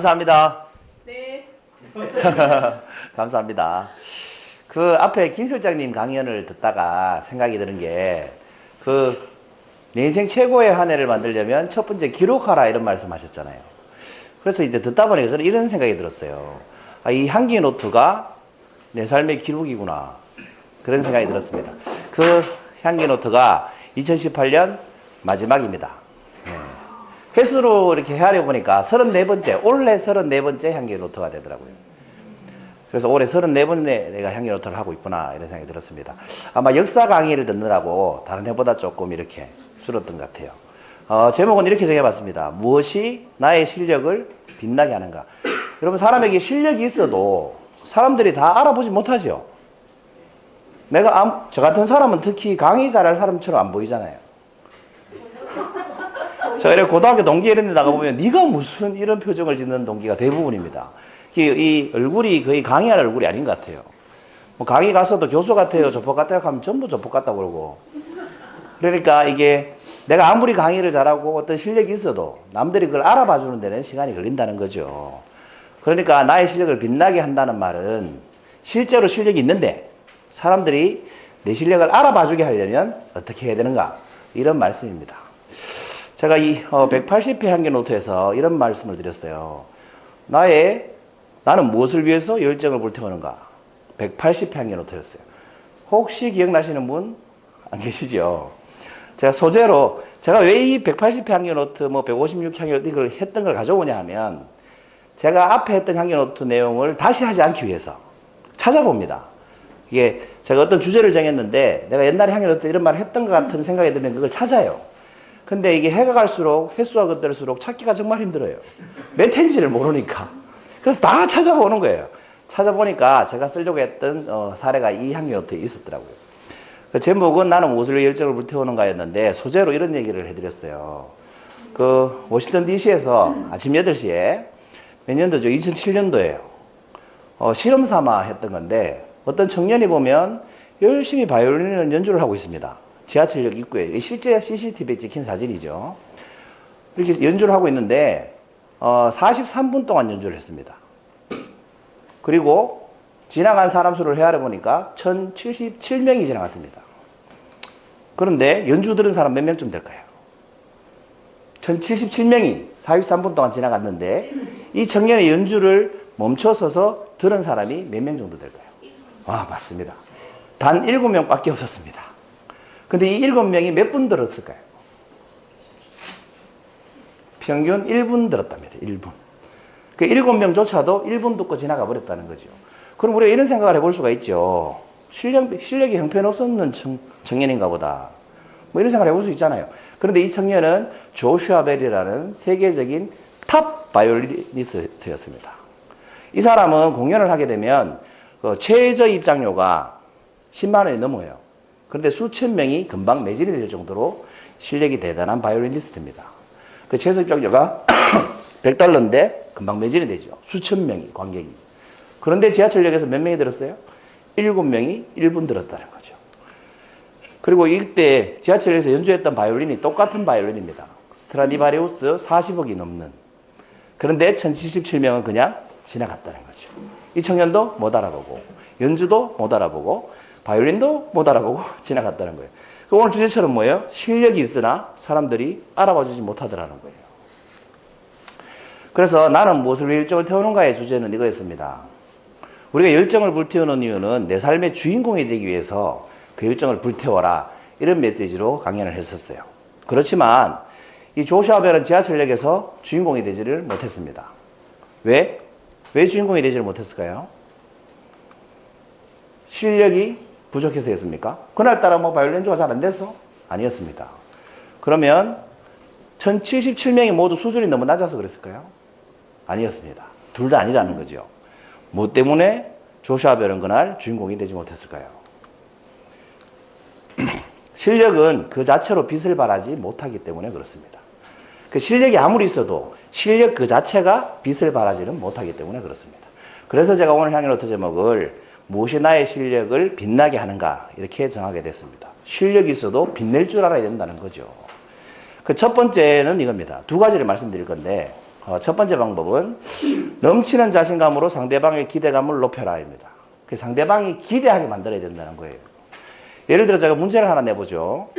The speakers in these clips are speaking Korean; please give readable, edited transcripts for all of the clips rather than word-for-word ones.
감사합니다. 네. 감사합니다. 그 앞에 김 실장님 강연을 듣다가 생각이 드는 게, 내 인생 최고의 한 해를 만들려면 첫 번째 기록하라 이런 말씀 하셨잖아요. 그래서 이제 듣다 보니까 저는 이런 생각이 들었어요. 아, 이 향기 노트가 내 삶의 기록이구나. 그런 생각이 들었습니다. 그 향기 노트가 2018년 마지막입니다. 네. 횟수로 이렇게 헤아려 보니까 34번째, 올해 34번째 향기 노트가 되더라고요. 그래서 올해 34번째 내가 향기 노트를 하고 있구나, 이런 생각이 들었습니다. 아마 역사 강의를 듣느라고 다른 해보다 조금 이렇게 줄었던 것 같아요. 제목은 이렇게 정해봤습니다. 무엇이 나의 실력을 빛나게 하는가? 여러분, 사람에게 실력이 있어도 사람들이 다 알아보지 못하죠. 저 같은 사람은 특히 강의 잘할 사람처럼 안 보이잖아요. 제가 이렇게 고등학교 동기 이런 데 나가보면 네가 무슨 이런 표정을 짓는 동기가 대부분입니다. 이 얼굴이 거의 강의할 얼굴이 아닌 것 같아요. 뭐 강의 가서도 교수 같아요, 조폭 같아요 하면 전부 조폭 같다고 그러고. 그러니까 이게 내가 아무리 강의를 잘하고 어떤 실력이 있어도 남들이 그걸 알아봐 주는 데는 시간이 걸린다는 거죠. 그러니까 나의 실력을 빛나게 한다는 말은 실제로 실력이 있는데 사람들이 내 실력을 알아봐 주게 하려면 어떻게 해야 되는가, 이런 말씀입니다. 제가 이 180회 향기 노트에서 이런 말씀을 드렸어요. 나는 무엇을 위해서 열정을 불태우는가? 180회 향기 노트였어요. 혹시 기억나시는 분 안 계시죠? 제가 소재로 제가 왜 이 180회 향기 노트, 156 향기 노트 이걸 했던 걸 가져오냐 하면, 제가 앞에 했던 향기 노트 내용을 다시 하지 않기 위해서 찾아봅니다. 이게 제가 어떤 주제를 정했는데 내가 옛날에 향기 노트 이런 말을 했던 것 같은 생각이 들면 그걸 찾아요. 근데 이게 해가 갈수록, 횟수가 그때일수록 찾기가 정말 힘들어요. 몇 회인지를 모르니까. 그래서 다 찾아보는 거예요. 찾아보니까 제가 쓰려고 했던 사례가 이 향기 노트에 있었더라고요. 그 제목은 나는 무엇을 위해 열정을 불태우는가였는데, 소재로 이런 얘기를 해드렸어요. 워싱턴 DC에서 아침 8시에 몇 년도죠? 2007년도에요. 실험 삼아 했던 건데, 어떤 청년이 보면 열심히 바이올린을 연주를 하고 있습니다. 지하철역 입구에. 실제 CCTV에 찍힌 사진이죠. 이렇게 연주를 하고 있는데 43분 동안 연주를 했습니다. 그리고 지나간 사람 수를 헤아려 보니까 1077명이 지나갔습니다. 그런데 연주 들은 사람 몇 명쯤 될까요? 1077명이 43분 동안 지나갔는데 이 청년의 연주를 멈춰서서 들은 사람이 몇 명 정도 될까요? 맞습니다. 단 7명밖에 없었습니다. 근데 이 7명이 몇 분 들었을까요? 평균 1분 들었답니다. 1분. 그 7명조차도 1분 듣고 지나가 버렸다는 거죠. 그럼 우리가 이런 생각을 해볼 수가 있죠. 실력이 형편없었는 청년인가 보다. 뭐 이런 생각을 해볼 수 있잖아요. 그런데 이 청년은 조슈아 벨이라는 세계적인 탑 바이올리니스트였습니다. 이 사람은 공연을 하게 되면 최저 입장료가 10만 원이 넘어요. 그런데 수천 명이 금방 매진이 될 정도로 실력이 대단한 바이올리니스트입니다. 그 최저 입장료가 $100인데 금방 매진이 되죠. 수천 명이, 관객이. 그런데 지하철역에서 몇 명이 들었어요? 7명이 1분 들었다는 거죠. 그리고 이때 지하철에서 연주했던 바이올린이 똑같은 바이올린입니다. 스트라디바리우스 40억이 넘는. 그런데 1077명은 그냥 지나갔다는 거죠. 이 청년도 못 알아보고, 연주도 못 알아보고, 바이올린도 못 알아보고 지나갔다는 거예요. 오늘 주제처럼 뭐예요? 실력이 있으나 사람들이 알아봐주지 못하더라는 거예요. 그래서 나는 무엇을 위해 열정을 태우는가의 주제는 이거였습니다. 우리가 열정을 불태우는 이유는 내 삶의 주인공이 되기 위해서 그 열정을 불태워라, 이런 메시지로 강연을 했었어요. 그렇지만 이 조슈아 벨은 지하철역에서 주인공이 되지를 못했습니다. 왜 주인공이 되지를 못했을까요? 실력이 부족해서였습니까? 그날따라 바이올린 연주가 잘 안 돼서? 아니었습니다. 그러면 1077명이 모두 수준이 너무 낮아서 그랬을까요? 아니었습니다. 둘 다 아니라는 거죠. 뭐 때문에 조슈아 벨은 그날 주인공이 되지 못했을까요? 실력은 그 자체로 빛을 발하지 못하기 때문에 그렇습니다. 그 실력이 아무리 있어도 실력 그 자체가 빛을 발하지는 못하기 때문에 그렇습니다. 그래서 제가 오늘 향기 노트 제목을 무엇이 나의 실력을 빛나게 하는가, 이렇게 정하게 됐습니다. 실력이 있어도 빛낼 줄 알아야 된다는 거죠. 그 첫 번째는 이겁니다. 두 가지를 말씀드릴 건데, 첫 번째 방법은 넘치는 자신감으로 상대방의 기대감을 높여라입니다. 그 상대방이 기대하게 만들어야 된다는 거예요. 예를 들어 제가 문제를 하나 내보죠.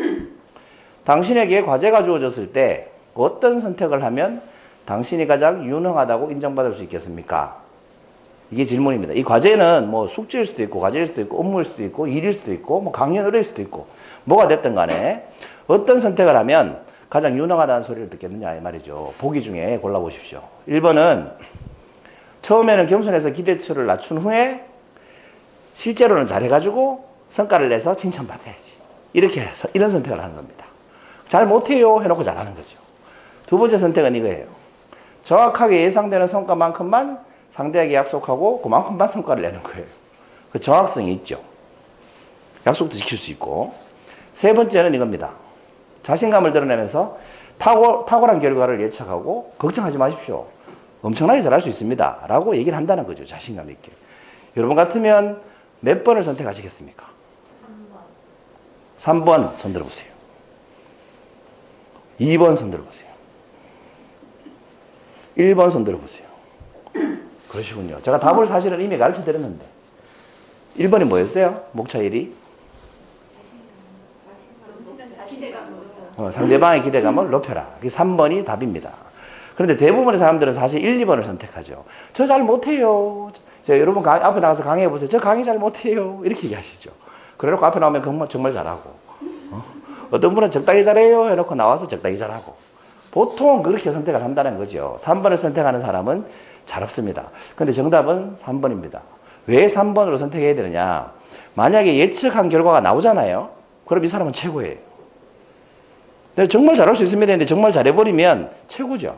당신에게 과제가 주어졌을 때 어떤 선택을 하면 당신이 가장 유능하다고 인정받을 수 있겠습니까? 이게 질문입니다. 이 과제는 뭐 숙제일 수도 있고 과제일 수도 있고 업무일 수도 있고 일일 수도 있고 뭐 강연 의뢰일 수도 있고 뭐가 됐든 간에 어떤 선택을 하면 가장 유능하다는 소리를 듣겠느냐 이 말이죠. 보기 중에 골라보십시오. 1번은 처음에는 겸손해서 기대치를 낮춘 후에 실제로는 잘해가지고 성과를 내서 칭찬받아야지. 이렇게 해서 이런 선택을 하는 겁니다. 잘 못해요 해놓고 잘하는 거죠. 두 번째 선택은 이거예요. 정확하게 예상되는 성과만큼만 상대에게 약속하고 그만큼만 성과를 내는 거예요. 그 정확성이 있죠. 약속도 지킬 수 있고. 세 번째는 이겁니다. 자신감을 드러내면서 탁월한 결과를 예측하고 걱정하지 마십시오. 엄청나게 잘할 수 있습니다. 라고 얘기를 한다는 거죠. 자신감 있게. 여러분 같으면 몇 번을 선택하시겠습니까? 3번 손 들어보세요. 2번 손 들어보세요. 1번 손 들어보세요. 그러시군요. 제가 답을 사실은 이미 가르쳐 드렸는데 1번이 뭐였어요? 목차 1위? 상대방의 기대감을 높여라. 그게 3번이 답입니다. 그런데 대부분의 사람들은 사실 1, 2번을 선택하죠. 저 잘 못해요. 여러분 앞에 나가서 강의해 보세요. 저 강의 잘 못해요. 이렇게 얘기하시죠. 그래놓고 앞에 나오면 정말 잘하고. 어떤 분은 적당히 잘해요 해놓고 나와서 적당히 잘하고. 보통 그렇게 선택을 한다는 거죠. 3번을 선택하는 사람은 잘 없습니다. 근데 정답은 3번입니다. 왜 3번으로 선택해야 되느냐? 만약에 예측한 결과가 나오잖아요. 그럼 이 사람은 최고예요. 내가 정말 잘할 수 있습니다 했는데 정말 잘해버리면 최고죠.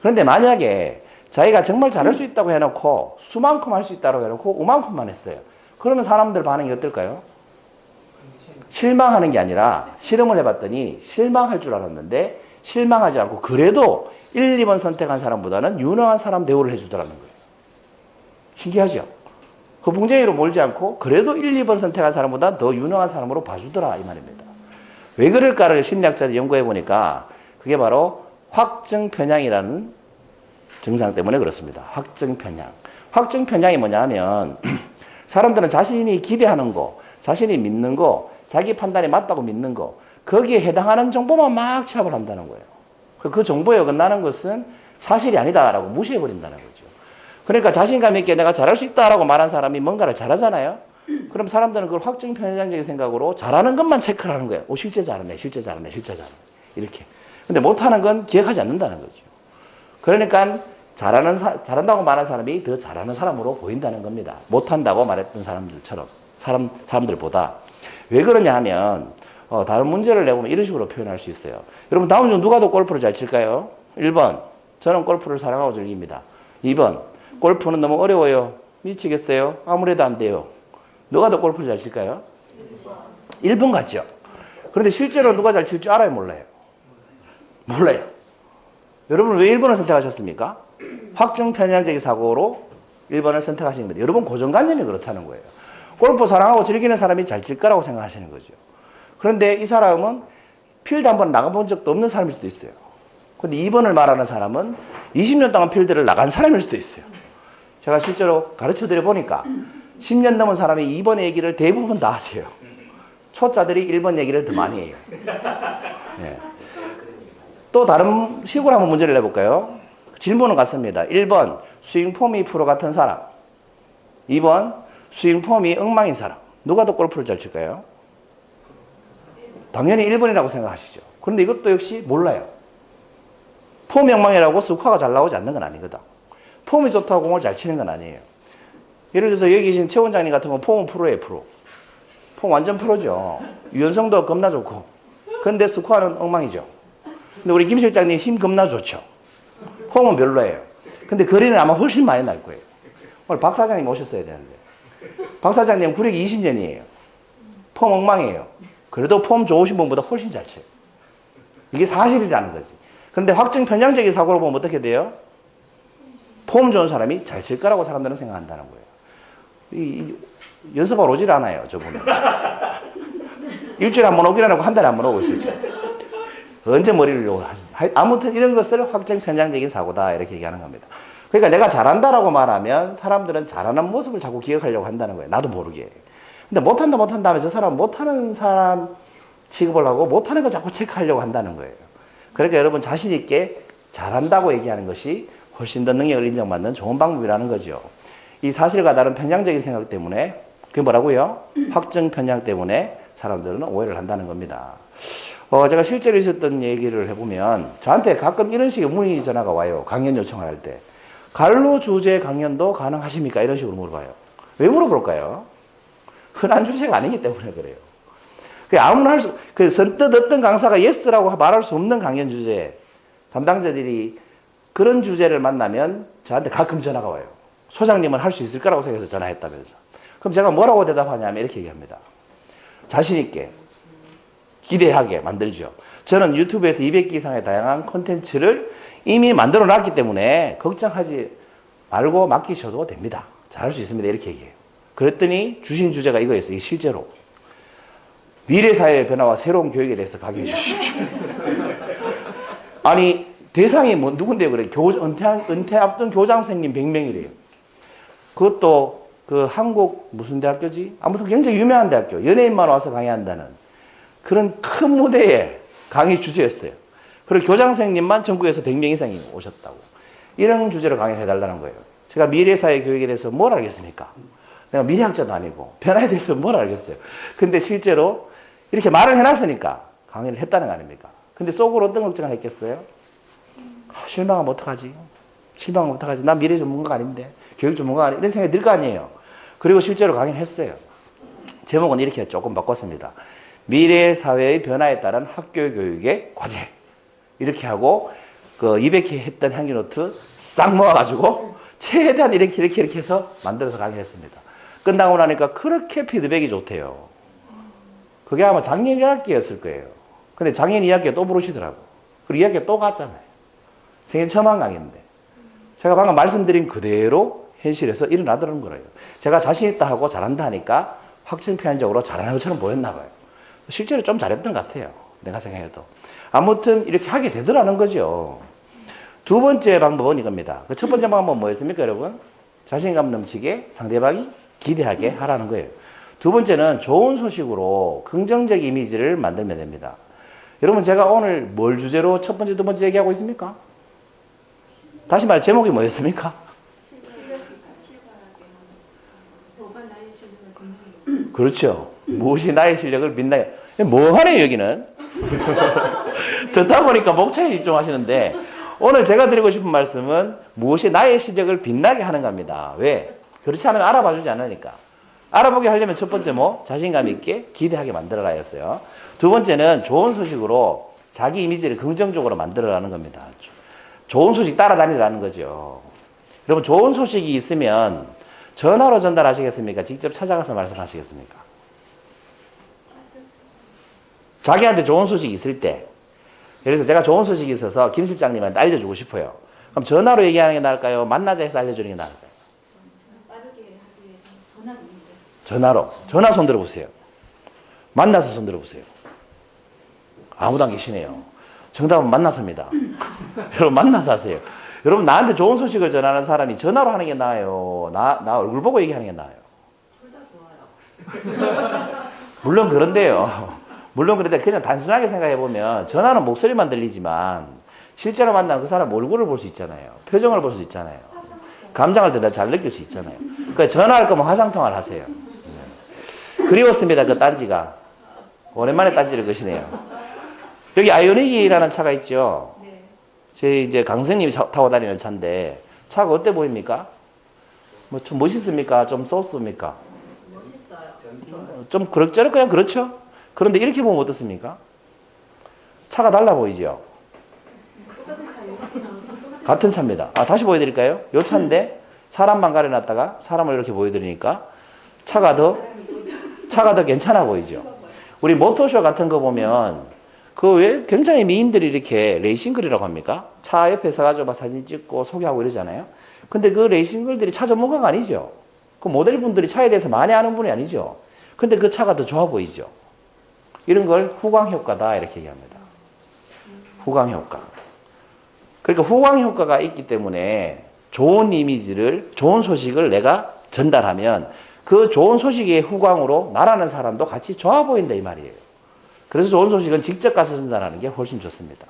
그런데 만약에 자기가 정말 잘할 수 있다고 해놓고 수만큼 할 수 있다고 해놓고 우만큼만 했어요. 그러면 사람들 반응이 어떨까요? 실망하는 게 아니라 실험을 해봤더니 실망할 줄 알았는데 실망하지 않고 그래도 1, 2번 선택한 사람보다는 유능한 사람 대우를 해주더라는 거예요. 신기하죠? 허풍쟁이로 몰지 않고 그래도 1, 2번 선택한 사람보다 더 유능한 사람으로 봐주더라 이 말입니다. 왜 그럴까를 심리학자들이 연구해 보니까 그게 바로 확증 편향이라는 증상 때문에 그렇습니다. 확증 편향. 확증 편향이 뭐냐 하면 사람들은 자신이 기대하는 거, 자신이 믿는 거, 자기 판단이 맞다고 믿는 거 거기에 해당하는 정보만 막 취합을 한다는 거예요. 그 정보에 어긋나는 것은 사실이 아니다라고 무시해버린다는 거죠. 그러니까 자신감 있게 내가 잘할 수 있다라고 말한 사람이 뭔가를 잘하잖아요. 그럼 사람들은 그걸 확증 편향적인 생각으로 잘하는 것만 체크를 하는 거예요. 실제 잘하네, 실제 잘하네, 실제 잘하네. 이렇게. 근데 못하는 건 기억하지 않는다는 거죠. 그러니까 잘한다고 말한 사람이 더 잘하는 사람으로 보인다는 겁니다. 못한다고 말했던 사람들처럼, 사람들보다. 왜 그러냐 하면, 다른 문제를 내보면 이런 식으로 표현할 수 있어요. 여러분, 다음 중 누가 더 골프를 잘 칠까요? 1번, 저는 골프를 사랑하고 즐깁니다. 2번, 골프는 너무 어려워요. 미치겠어요. 아무래도 안 돼요. 누가 더 골프를 잘 칠까요? 1번 같죠? 그런데 실제로 누가 잘 칠 줄 알아요? 몰라요? 몰라요. 여러분 왜 1번을 선택하셨습니까? 확증 편향적인 사고로 1번을 선택하신 겁니다. 여러분 고정관념이 그렇다는 거예요. 골프 사랑하고 즐기는 사람이 잘 칠 거라고 생각하시는 거죠. 그런데 이 사람은 필드 한번 나가본 적도 없는 사람일 수도 있어요. 근데 2번을 말하는 사람은 20년 동안 필드를 나간 사람일 수도 있어요. 제가 실제로 가르쳐 드려 보니까 10년 넘은 사람이 2번 얘기를 대부분 다 하세요. 초짜들이 1번 얘기를 더 많이 해요. 네. 또 다른 식으로 한번 문제를 내볼까요? 질문은 같습니다. 1번 스윙폼이 프로 같은 사람, 2번 스윙폼이 엉망인 사람. 누가 더 골프를 잘 칠까요? 당연히 1번이라고 생각하시죠. 그런데 이것도 역시 몰라요. 폼이 엉망이라고 스코어가 잘 나오지 않는 건 아니거든. 폼이 좋다고 공을 잘 치는 건 아니에요. 예를 들어서 여기 계신 최 원장님 같은 건 폼은 프로예요, 프로. 폼 완전 프로죠. 유연성도 겁나 좋고. 근데 스코어는 엉망이죠. 근데 우리 김 실장님 힘 겁나 좋죠. 폼은 별로예요. 근데 거리는 아마 훨씬 많이 날 거예요. 오늘 박 사장님 오셨어야 되는데. 박 사장님 구력이 20년이에요. 폼 엉망이에요. 그래도 폼 좋으신 분보다 훨씬 잘 쳐요. 이게 사실이라는 거지. 그런데 확증 편향적인 사고로 보면 어떻게 돼요? 폼 좋은 사람이 잘 칠 거라고 사람들은 생각한다는 거예요. 연습하러 오질 않아요, 저분은. 일주일에 한 번 오기로 해놓고 한 달에 한 번 오고 있어요. 언제 머리를 아무튼 이런 것을 확정 편향적인 사고다 이렇게 얘기하는 겁니다. 그러니까 내가 잘한다라고 말하면 사람들은 잘하는 모습을 자꾸 기억하려고 한다는 거예요. 나도 모르게. 근데 못한다 하면 저 사람 못하는 사람 취급을 하고 못하는 거 자꾸 체크하려고 한다는 거예요. 그러니까 여러분 자신 있게 잘한다고 얘기하는 것이 훨씬 더 능력을 인정받는 좋은 방법이라는 거죠. 이 사실과 다른 편향적인 생각 때문에 그게 뭐라고요? 확정 편향 때문에 사람들은 오해를 한다는 겁니다. 제가 실제로 있었던 얘기를 해보면 저한테 가끔 이런 식의 문의 전화가 와요. 강연 요청을 할 때. 갈로 주제 강연도 가능하십니까? 이런 식으로 물어봐요. 왜 물어볼까요? 흔한 주제가 아니기 때문에 그래요. 아무나 선뜻 어떤 강사가 예스라고 말할 수 없는 강연 주제, 담당자들이 그런 주제를 만나면 저한테 가끔 전화가 와요. 소장님은 할 수 있을 거라고 생각해서 전화했다면서. 그럼 제가 뭐라고 대답하냐면 이렇게 얘기합니다. 자신있게, 기대하게 만들죠. 저는 유튜브에서 200개 이상의 다양한 콘텐츠를 이미 만들어 놨기 때문에 걱정하지 말고 맡기셔도 됩니다. 잘할 수 있습니다. 이렇게 얘기해요. 그랬더니 주신 주제가 이거였어요. 이게 실제로. 미래사회의 변화와 새로운 교육에 대해서 강의해 주십시오. 아니, 대상이 누군데요? 그래. 은퇴 앞둔 교장선생님 100명이래요. 그것도 한국 무슨 대학교지? 아무튼 굉장히 유명한 대학교. 연예인만 와서 강의한다는 그런 큰 무대에 강의 주제였어요. 그리고 교장선생님만 전국에서 100명 이상이 오셨다고. 이런 주제로 강의를 해달라는 거예요. 제가 미래사회 교육에 대해서 뭘 알겠습니까? 내가 미래학자도 아니고 변화에 대해서 뭘 알겠어요. 근데 실제로 이렇게 말을 해놨으니까 강의를 했다는 거 아닙니까? 근데 속으로 어떤 걱정을 했겠어요? 실망하면 어떡하지? 실망하면 어떡하지? 난 미래 전문가가 아닌데, 교육 전문가가 아닌데, 이런 생각이 들 거 아니에요. 그리고 실제로 강의를 했어요. 제목은 이렇게 조금 바꿨습니다. 미래 사회의 변화에 따른 학교 교육의 과제. 이렇게 하고, 200회 했던 향기노트 싹 모아가지고, 최대한 이렇게 해서 만들어서 강의를 했습니다. 끝나고 나니까 그렇게 피드백이 좋대요. 그게 아마 작년 2학기였을 거예요. 근데 작년 2학기에 또 부르시더라고. 그리고 2학기에 또 갔잖아요. 생애 처음 한 강의인데. 제가 방금 말씀드린 그대로 현실에서 일어나더라는 거예요. 제가 자신 있다 하고 잘한다 하니까 확증편향적으로 잘하는 것처럼 보였나 봐요. 실제로 좀 잘했던 것 같아요. 내가 생각해도. 아무튼 이렇게 하게 되더라는 거죠. 두 번째 방법은 이겁니다. 그 첫 번째 방법은 뭐였습니까, 여러분? 자신감 넘치게 상대방이 기대하게 하라는 거예요. 두 번째는 좋은 소식으로 긍정적 이미지를 만들면 됩니다. 여러분, 제가 오늘 뭘 주제로 첫 번째, 두 번째 얘기하고 있습니까? 다시 말해, 제목이 뭐였습니까? 그렇죠. 무엇이 나의 실력을 빛나게. 뭐하네요, 여기는. 듣다 보니까 목차에 집중하시는데, 오늘 제가 드리고 싶은 말씀은 무엇이 나의 실력을 빛나게 하는 겁니다. 왜? 그렇지 않으면 알아봐 주지 않으니까. 알아보게 하려면 첫 번째 자신감 있게 기대하게 만들어라 였어요. 두 번째는 좋은 소식으로 자기 이미지를 긍정적으로 만들어라는 겁니다. 좋은 소식 따라다니라는 거죠. 여러분, 좋은 소식이 있으면 전화로 전달하시겠습니까? 직접 찾아가서 말씀하시겠습니까? 자기한테 좋은 소식이 있을 때, 그래서 제가 좋은 소식이 있어서 김 실장님한테 알려주고 싶어요. 그럼 전화로 얘기하는 게 나을까요? 만나자 해서 알려주는 게 나을까요? 빠르게 하기 위해서 전화로 이제. 전화로. 전화 손 들어보세요. 만나서 손 들어보세요. 아무도 안 계시네요. 정답은 만나서입니다. 여러분, 만나서 하세요. 여러분, 나한테 좋은 소식을 전하는 사람이 전화로 하는 게 나아요? 나 얼굴 보고 얘기하는 게 나아요? 둘 다 좋아요. 물론 그런데요. 물론 그런데 그냥 단순하게 생각해보면 전화는 목소리만 들리지만 실제로 만나면 그 사람 얼굴을 볼 수 있잖아요. 표정을 볼 수 있잖아요. 감정을 더 잘 느낄 수 있잖아요. 그러니까 전화할 거면 화상통화를 하세요. 그리웠습니다. 그 딴지가. 오랜만에 딴지를 거시네요. 여기 아이오닉이라는 차가 있죠. 네. 저희 이제 강선님이 타고 다니는 차인데 차가 어때 보입니까? 좀 멋있습니까? 좀 쏘습니까? 멋있어요. 좀 그럭저럭 그냥 그렇죠? 그런데 이렇게 보면 어떻습니까? 차가 달라 보이죠? 똑같은 차예요. 같은 차입니다. 다시 보여드릴까요? 요 차인데 사람만 가려놨다가 사람을 이렇게 보여드리니까 차가 더 괜찮아 보이죠? 우리 모터쇼 같은 거 보면 그 왜 굉장히 미인들이 이렇게 레이싱글이라고 합니까? 차 옆에 서가지고 막 사진 찍고 소개하고 이러잖아요. 근데 그 레이싱글들이 차 전문가가 아니죠. 그 모델분들이 차에 대해서 많이 아는 분이 아니죠. 근데 그 차가 더 좋아 보이죠. 이런 걸 후광 효과다 이렇게 얘기합니다. 후광 효과. 그러니까 후광 효과가 있기 때문에 좋은 이미지를, 좋은 소식을 내가 전달하면 그 좋은 소식의 후광으로 나라는 사람도 같이 좋아 보인다 이 말이에요. 그래서 좋은 소식은 직접 가서 전달하는 게 훨씬 좋습니다.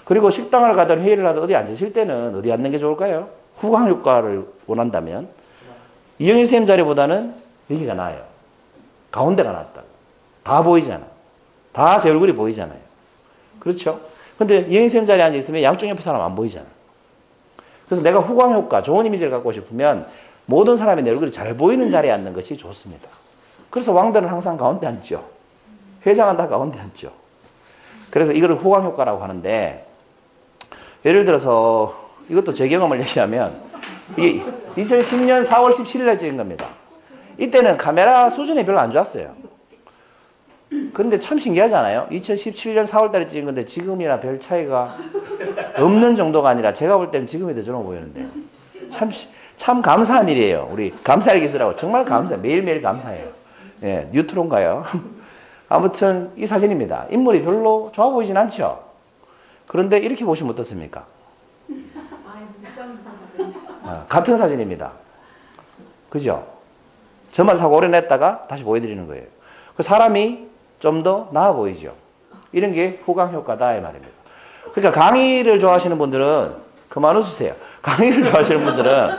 그리고 식당을 가든 회의를 하든 어디 앉으실 때는 어디 앉는 게 좋을까요? 후광 효과를 원한다면 이영희 선생님 자리보다는 여기가 나아요. 가운데가 낫다. 다 보이잖아. 다 제 얼굴이 보이잖아요. 그렇죠? 근데 이영희 선생님 자리에 앉아있으면 양쪽 옆에 사람 안 보이잖아. 그래서 내가 후광 효과, 좋은 이미지를 갖고 싶으면 모든 사람의 내 얼굴이 잘 보이는 자리에 앉는 것이 좋습니다. 그래서 왕들은 항상 가운데 앉죠. 회장은 다 가운데 앉죠. 그래서 이거를 후광 효과라고 하는데, 예를 들어서 이것도 제 경험을 얘기하면 이게 2010년 4월 17일에 찍은 겁니다. 이때는 카메라 수준이 별로 안 좋았어요. 그런데 참 신기하잖아요. 2017년 4월 달에 찍은 건데 지금이나 별 차이가 없는 정도가 아니라 제가 볼 때는 지금이 더 좋아 보이는데 참 감사한 일이에요. 우리 감사일기 쓰라고. 정말 매일매일 감사해요. 예, 뉴트론가요? 아무튼 이 사진입니다. 인물이 별로 좋아 보이진 않죠? 그런데 이렇게 보시면 어떻습니까? 같은 사진입니다. 그죠? 저만 사고 오래 냈다가 다시 보여드리는 거예요. 그 사람이 좀 더 나아 보이죠? 이런 게 후광 효과다 이 말입니다. 그러니까 강의를 좋아하시는 분들은 그만 웃으세요. 강의를 좋아하시는 분들은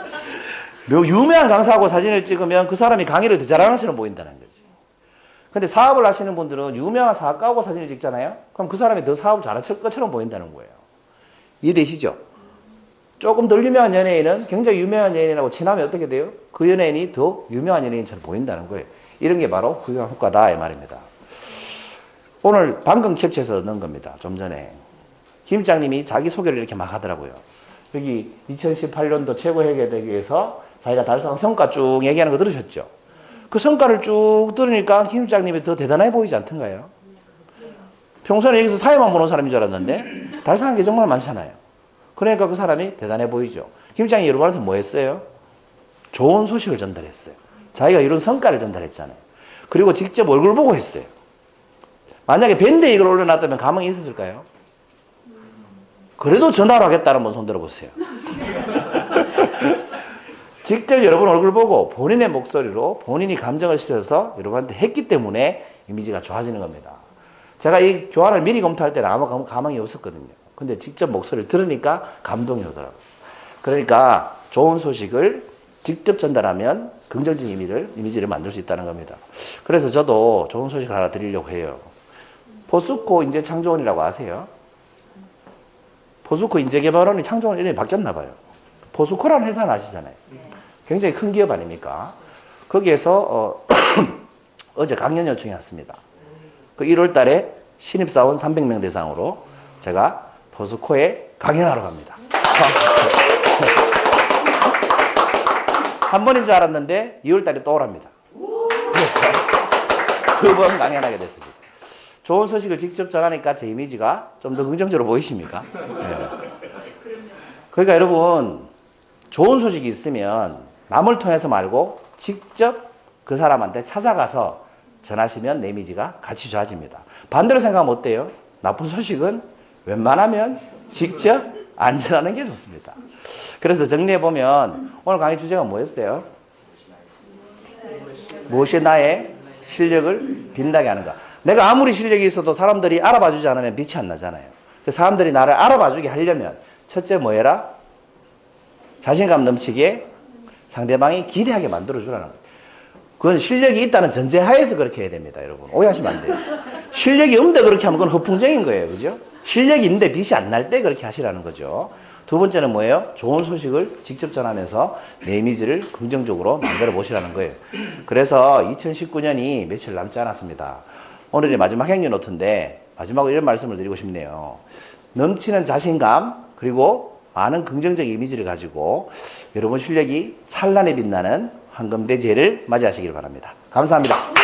유명한 강사하고 사진을 찍으면 그 사람이 강의를 더 잘하는 것처럼 보인다는 거지. 근데 사업을 하시는 분들은 유명한 사업가하고 사진을 찍잖아요. 그럼 그 사람이 더 사업을 잘할 것처럼 보인다는 거예요. 이해되시죠? 조금 덜 유명한 연예인은 굉장히 유명한 연예인하고 친하면 어떻게 돼요? 그 연예인이 더 유명한 연예인처럼 보인다는 거예요. 이런 게 바로 후광 효과다 이 말입니다. 오늘 방금 캡처해서 넣은 겁니다. 좀 전에 김 장님이 자기 소개를 이렇게 막 하더라고요. 여기 2018년도 최고 회계 되기 위해서 자기가 달성한 성과 쭉 얘기하는 거 들으셨죠? 그 성과를 쭉 들으니까 김 장님이 더 대단해 보이지 않던가요? 평소에 여기서 사회만 보는 사람인 줄 알았는데 달성한 게 정말 많잖아요. 그러니까 그 사람이 대단해 보이죠. 김 장이 여러분한테 뭐 했어요? 좋은 소식을 전달했어요. 자기가 이룬 성과를 전달했잖아요. 그리고 직접 얼굴 보고 했어요. 만약에 밴드에 이걸 올려놨다면 감흥이 있었을까요? 그래도 전화를 하겠다는 분 손 들어보세요. 직접 여러분 얼굴 보고 본인의 목소리로 본인이 감정을 실어서 여러분한테 했기 때문에 이미지가 좋아지는 겁니다. 제가 이 교환을 미리 검토할 때는 아무 감흥이 없었거든요. 근데 직접 목소리를 들으니까 감동이 오더라고요. 그러니까 좋은 소식을 직접 전달하면 긍정적인 이미지를 만들 수 있다는 겁니다. 그래서 저도 좋은 소식을 하나 드리려고 해요. 포스코 인재창조원이라고 아세요? 포스코 인재개발원이 창조원 이름이 바뀌었나 봐요. 포스코라는 회사는 아시잖아요. 굉장히 큰 기업 아닙니까? 거기에서 어제 강연 요청이 왔습니다. 그 1월 달에 신입사원 300명 대상으로 제가 포스코에 강연하러 갑니다. 한 번인 줄 알았는데 2월 달에 또 오랍니다. 그래서 2번 강연하게 됐습니다. 좋은 소식을 직접 전하니까 제 이미지가 좀 더 긍정적으로 보이십니까? 네. 그러니까 여러분 좋은 소식이 있으면 남을 통해서 말고 직접 그 사람한테 찾아가서 전하시면 내 이미지가 같이 좋아집니다. 반대로 생각하면 어때요? 나쁜 소식은 웬만하면 직접 안 전하는 게 좋습니다. 그래서 정리해보면 오늘 강의 주제가 뭐였어요? 무엇이 나의 실력을 빛나게 하는가? 내가 아무리 실력이 있어도 사람들이 알아봐 주지 않으면 빛이 안 나잖아요. 사람들이 나를 알아봐 주게 하려면 첫째 뭐 해라? 자신감 넘치게 상대방이 기대하게 만들어 주라는 거예요. 그건 실력이 있다는 전제하에서 그렇게 해야 됩니다, 여러분. 오해하시면 안 돼요. 실력이 없는데 그렇게 하면 그건 허풍적인 거예요. 그죠? 실력이 있는데 빛이 안 날 때 그렇게 하시라는 거죠. 두 번째는 뭐예요? 좋은 소식을 직접 전하면서 내 이미지를 긍정적으로 만들어 보시라는 거예요. 그래서 2019년이 며칠 남지 않았습니다. 오늘이 마지막 행여 노트인데 마지막으로 이런 말씀을 드리고 싶네요. 넘치는 자신감 그리고 많은 긍정적 이미지를 가지고 여러분 실력이 찬란히 빛나는 황금대제를 맞이하시길 바랍니다. 감사합니다.